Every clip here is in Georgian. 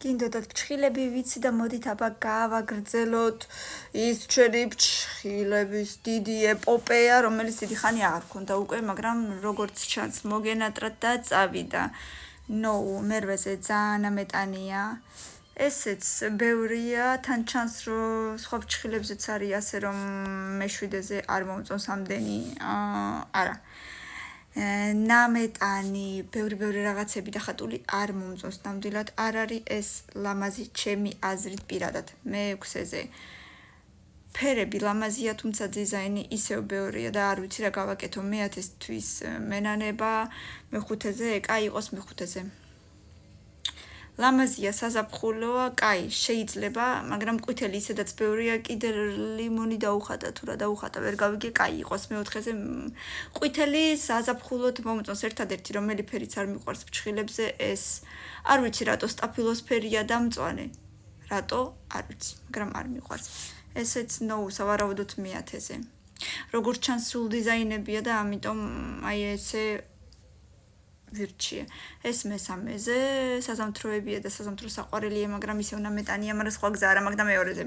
გინდოდათ ფრჩხილები ვიცი და მოდით აბა გავაგრძელოთ ის ჩვენი ფრჩხილების დიდი ეპოპეა, რომელიც დიდი ხანი აღარ ქონდა უკვე, მაგრამ როგორც ჩანს მოგენატრად და წავიდა. ნო, მერვეზე ძალიან ამეტანია. ესეც ბევრია, თან ჩანს რომ სხვა ფრჩხილებზეც არის ასე რომ მეშვიდეზე არ მომწონს ამდენი, არა. ნამეტანი, ბევრი რაღაცები და ხატული არ მომწონს ნამდვილად, არ არის ეს ლამაზი ჩემი აზრით პირადად. მე-6-ზე ფერები ლამაზია, თუმცა დიზაინი ისევ ბევრია და არ ვიცი რა გავაკეთო. მე-10-თვის მენანება, მე-5-ზე, კაი იყოს მე-5-ზე. ლამაზია, საზაფხულოა, კაი, შეიძლება, მაგრამ ყვითელი ისედაც ბევრია, კიდე ლიმონი დაუხატა თუ რა დაუხატა, ვერ გავიგე, კაი იყოს მე-4-ზე. ყვითელი საზაფხულოდ მომწონს, ერთადერთი რომელი ფერიც არ მიყვარს ფრჩხილებზე, ეს არ ვიცი რატო სტაფილოს ფერია და მწვანე. რატო? არ ვიცი, მაგრამ არ მიყვარს. ესეც ნო, სავარაუდოდ მე-10-ზე. როგორც ჩანს სულ დიზაინებია და ამიტომ აი ესე ვირჩიე. ეს მე-3-ზე, საზამთროებია და საზამთრო საყვარელია, მაგრამ ისევ ნამეტანია, მაგრამ სხვა გზა არა, მაგდა მეორე-ზე.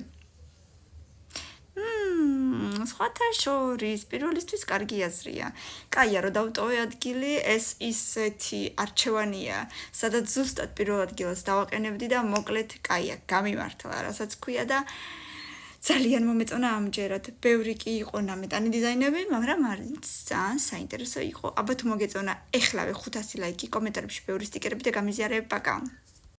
სხვათა შორის, პირველისთვის კარგი აზრია. კაია, რომ დავტოვე ადგილი, ეს ისეთი არჩევანია, სადაც ზუსტად პირველ ადგილას დავაყენებდი და მოკლედ კაია, გამიმართლა, რასაც ქვია და ძალიან მომეწონა ამჯერად. ბევრი კი იყო ნამეტანი დიზაინები, მაგრამ არც ძალიან საინტერესო იყო. აბა თუ მოგეწონა, ეხლავე 500 ლაიქი, კომენტარებში ბევრი სტიკერები და გამიზიარებ, პაკა.